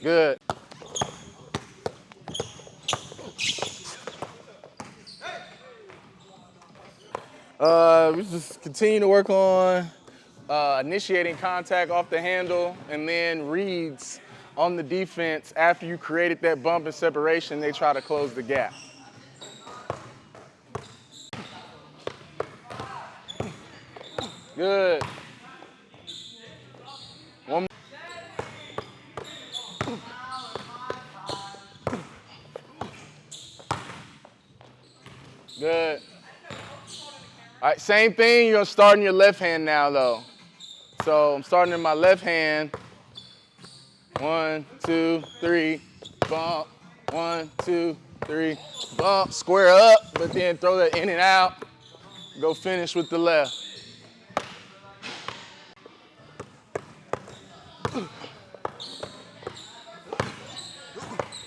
Good. We just continue to work on initiating contact off the handle and then reads on the defense. After you created that bump and separation, they try to close the gap. Good. One more. Good. All right, same thing, you're gonna start in your left hand now though. So I'm starting in my left hand. 1, 2, 3, bump. 1, 2, 3, bump. Square up, but then throw that in and out. Go finish with the left.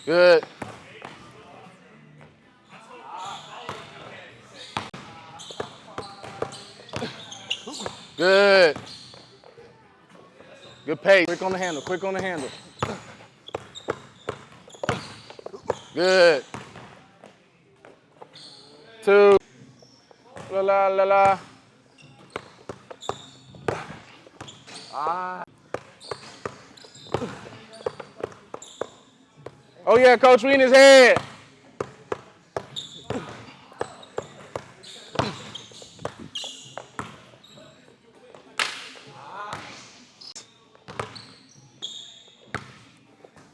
Good. Good. Good pace. Quick on the handle, quick on the handle. Good. 2. La la la la. Ah. Oh yeah, coach, we in his head.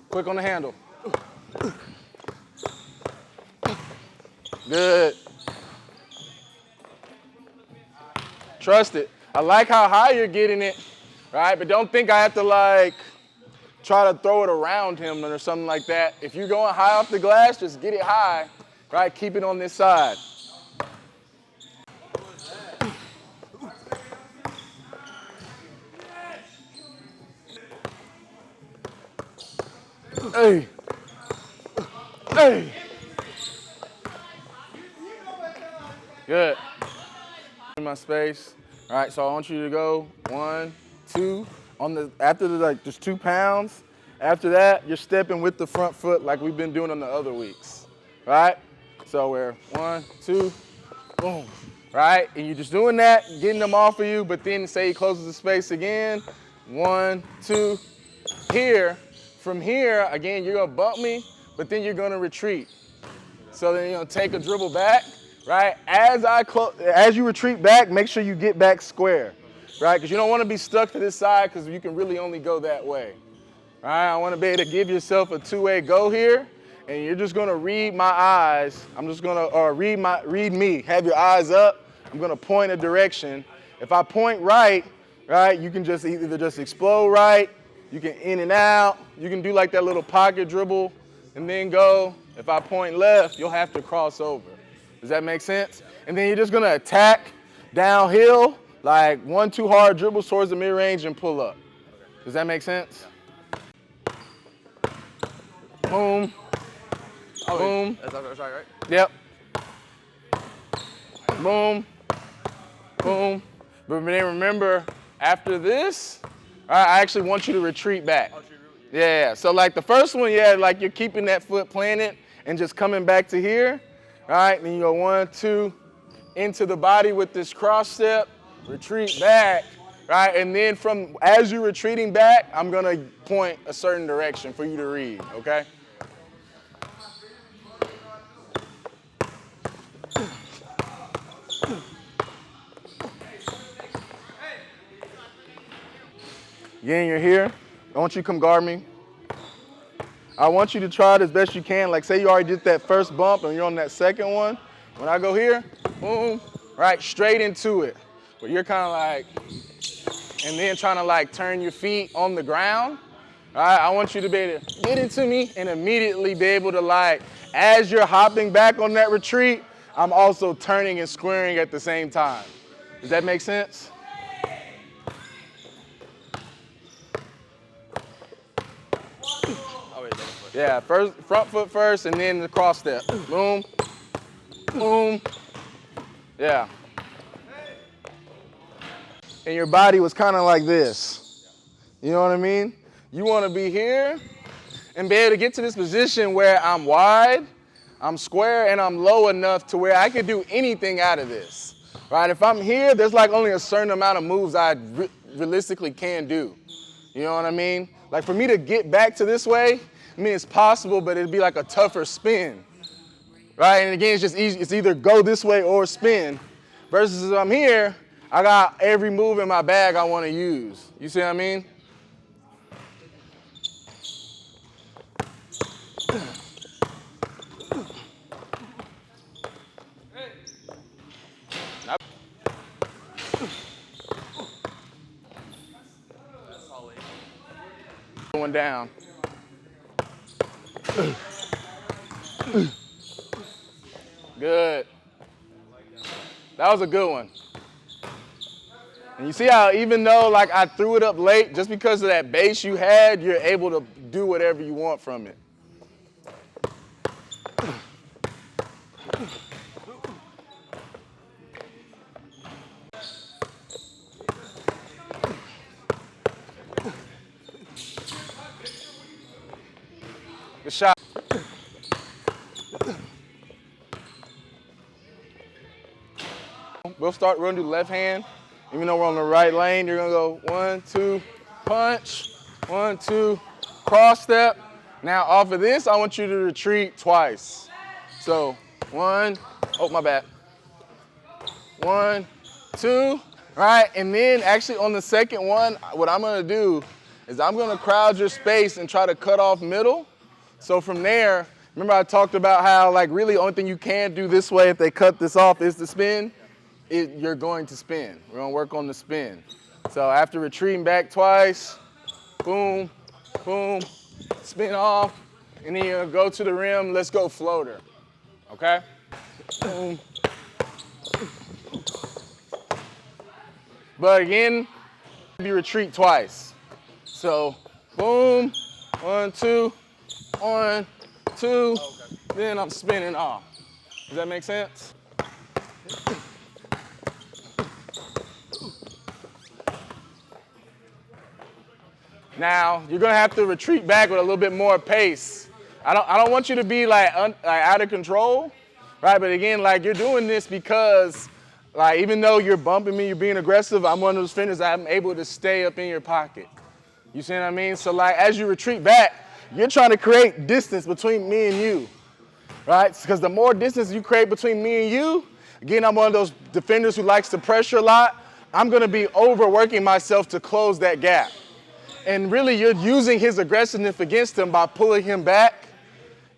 Quick on the handle. Good. Trust it. I like how high you're getting it, right? But don't think I have to like try to throw it around him or something like that. If you're going high off the glass, just get it high, right? Keep it on this side. Hey. Hey. Good. In my space. All right, so I want you to go 1, 2. After like just 2 pounds. After that, you're stepping with the front foot like we've been doing on the other weeks. Right? So we're 1, 2, boom. Right? And you're just doing that, getting them off of you, but then say he closes the space again. 1, 2. Here. From here, again, you're gonna bump me, but then you're gonna retreat. So then you're gonna take a dribble back, right? As you retreat back, make sure you get back square, right? Because you don't wanna be stuck to this side because you can really only go that way, right? I wanna be able to give yourself a 2-way go here, and you're just gonna read my eyes. I'm just gonna, read me, have your eyes up. I'm gonna point a direction. If I point right, you can just either just explode right, you can in and out. You can do like that little pocket dribble and then go. If I point left, you'll have to cross over. Does that make sense? And then you're just gonna attack downhill, like 1, 2 hard dribbles towards the mid-range and pull up. Does that make sense? Boom. Oh, Boom. That's right? Yep. Boom. Boom. But then remember, after this, I actually want you to retreat back. Yeah, so like the first one, yeah, like you're keeping that foot planted and just coming back to here. All right, then you go 1, 2, into the body with this cross step, retreat back, right? And then as you're retreating back, I'm gonna point a certain direction for you to read, okay? Again, you're here. I want you to come guard me. I want you to try it as best you can. Like say you already did that first bump and you're on that second one. When I go here, boom, right, straight into it. But you're kind of like, and then trying to like turn your feet on the ground. All right, I want you to be able to get into me and immediately be able to like, as you're hopping back on that retreat, I'm also turning and squaring at the same time. Does that make sense? Yeah, first front foot first and then the cross step. Boom, boom. Yeah. And your body was kind of like this. You know what I mean? You want to be here and be able to get to this position where I'm wide, I'm square, and I'm low enough to where I can do anything out of this, right? If I'm here, there's like only a certain amount of moves I realistically can do. You know what I mean? Like for me to get back to this way, I mean, it's possible, but it'd be like a tougher spin, right? And again, it's just easy. It's either go this way or spin. Versus if I'm here, I got every move in my bag I want to use. You see what I mean? Going down. Good. That was a good one. And you see how even though like I threw it up late, just because of that base you had, you're able to do whatever you want from it. Good shot. We're gonna do left hand. Even though we're on the right lane, you're gonna go 1, 2, punch, 1, 2, cross step. Now off of this, I want you to retreat twice. So 1, oh my bad. 1, 2, right? And then actually on the second one, what I'm gonna do is I'm gonna crowd your space and try to cut off middle. So from there, remember I talked about how like really the only thing you can do this way if they cut this off is to spin? You're going to spin. We're gonna work on the spin. So after retreating back twice, boom, boom, spin off, and then you go to the rim, let's go floater, okay? Boom. But again, you retreat twice. So boom, 1, 2, 1, 2, then I'm spinning off. Does that make sense? Now, you're gonna have to retreat back with a little bit more pace. I don't want you to be like out of control, right? But again, like you're doing this because like even though you're bumping me, you're being aggressive, I'm one of those fenders I'm able to stay up in your pocket. You see what I mean? So like as you retreat back, you're trying to create distance between me and you, right? Because the more distance you create between me and you, again, I'm one of those defenders who likes to pressure a lot, I'm gonna be overworking myself to close that gap. And really, you're using his aggressiveness against him by pulling him back.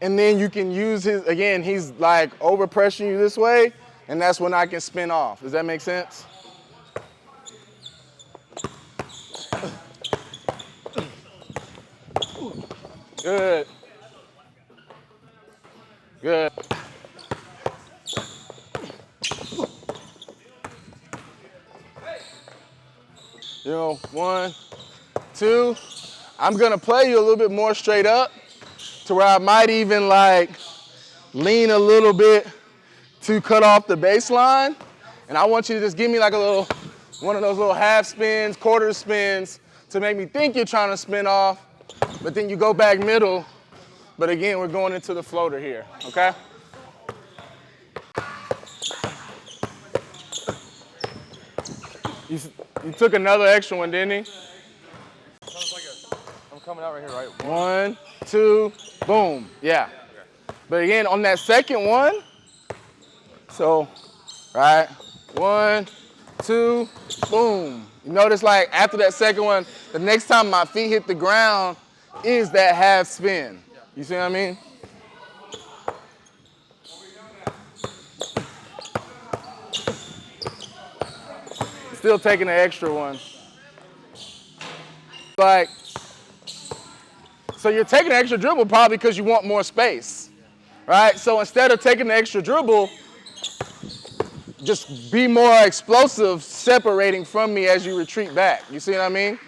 And then you can use his, again, he's like over pressuring you this way, and that's when I can spin off. Does that make sense? Good. Good. You know, 1, 2, I'm gonna play you a little bit more straight up to where I might even like lean a little bit to cut off the baseline. And I want you to just give me like a little, one of those little half spins, quarter spins to make me think you're trying to spin off, but then you go back middle. But again, we're going into the floater here, okay? You took another extra one, didn't he? I'm coming out right here, right? 1, 2, boom, yeah. But again, on that second one, so, right, 1, 2, boom. You notice like after that second one, the next time my feet hit the ground is that half spin. You see what I mean? Still taking the extra one. Like, so you're taking the extra dribble probably because you want more space, right? So instead of taking the extra dribble, just be more explosive separating from me as you retreat back. You see what I mean?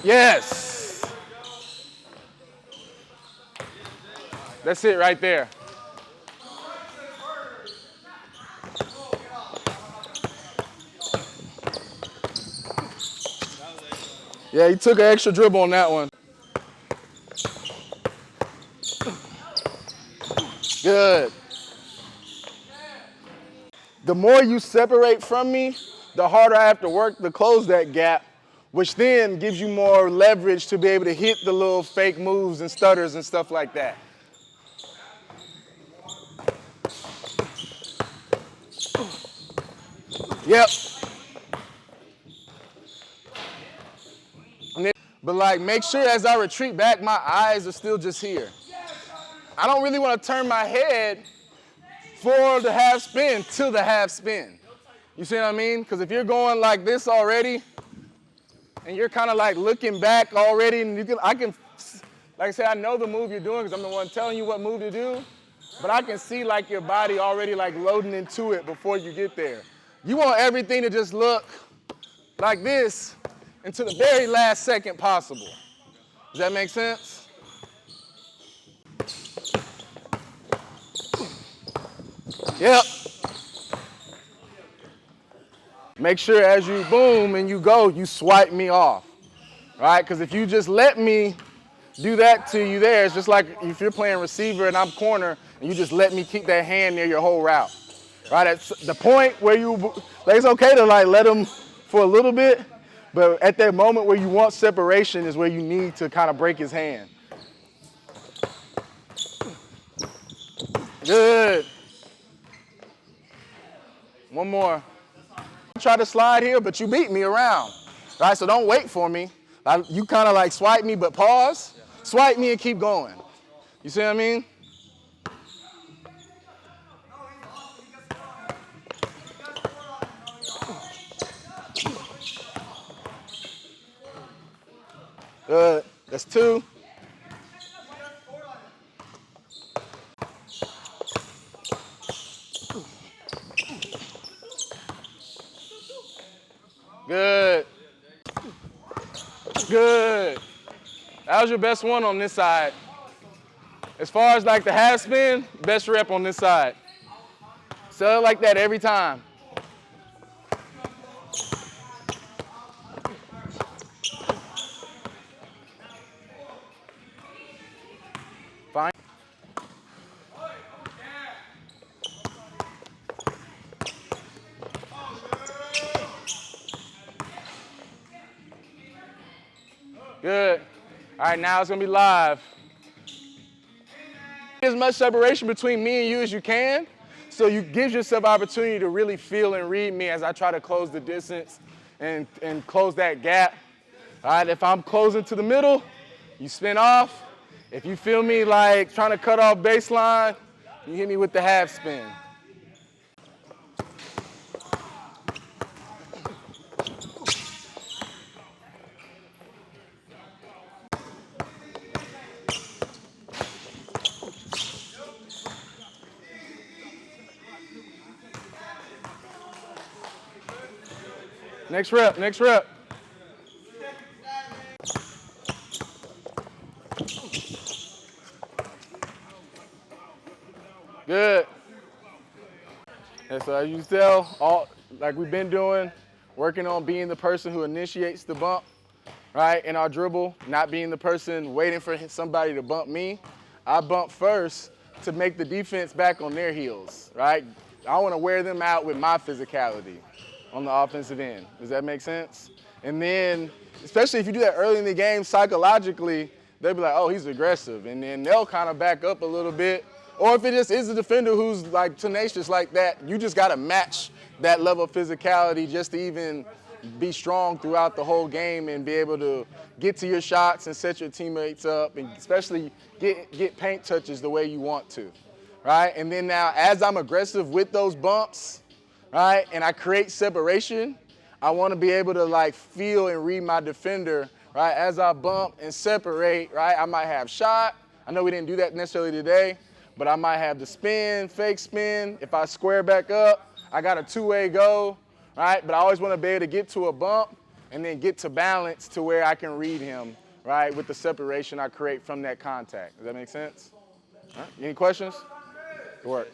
Yes. That's it right there. Yeah, he took an extra dribble on that one. Good. The more you separate from me, the harder I have to work to close that gap, which then gives you more leverage to be able to hit the little fake moves and stutters and stuff like that. Yep. But like, make sure as I retreat back, my eyes are still just here. I don't really want to turn my head for the half spin to the half spin. You see what I mean? Because if you're going like this already, and you're kind of like looking back already, and I can, like I said, I know the move you're doing because I'm the one telling you what move to do, but I can see like your body already like loading into it before you get there. You want everything to just look like this until the very last second possible. Does that make sense? Yep. Make sure as you boom and you go, you swipe me off, right? Because if you just let me do that to you there, it's just like if you're playing receiver and I'm corner and you just let me keep that hand near your whole route, right? At the point where you, like it's okay to like let them for a little bit, but at that moment where you want separation is where you need to kind of break his hand. Good. One more. Try to slide here, but you beat me around, right? So don't wait for me. You kind of like swipe me, but pause. Swipe me and keep going. You see what I mean? Good. That's two. Good. Good. That was your best one on this side. As far as like the half spin, best rep on this side. Sell it like that every time. Fine. Good. All right, now it's gonna be live. As much separation between me and you as you can, so you give yourself opportunity to really feel and read me as I try to close the distance and close that gap. All right, if I'm closing to the middle, you spin off. If you feel me like trying to cut off baseline, you hit me with the half spin. Next rep, next rep. Good. And so as you tell, like we've been doing, working on being the person who initiates the bump, right, in our dribble, not being the person waiting for somebody to bump me. I bump first to make the defense back on their heels, right? I want to wear them out with my physicality on the offensive end. Does that make sense? And then, especially if you do that early in the game, psychologically, they'll be like, oh, he's aggressive. And then they'll kind of back up a little bit. Or if it just is a defender who's like tenacious like that, you just got to match that level of physicality just to even be strong throughout the whole game and be able to get to your shots and set your teammates up and especially get paint touches the way you want to, right? And then now as I'm aggressive with those bumps, right, and I create separation, I want to be able to like feel and read my defender, right? As I bump and separate, right, I might have shot. I know we didn't do that necessarily today, but I might have the spin, fake spin. If I square back up, I got a two-way go, right? But I always want to be able to get to a bump and then get to balance to where I can read him, right, with the separation I create from that contact. Does that make sense? All right. Any questions? Good work.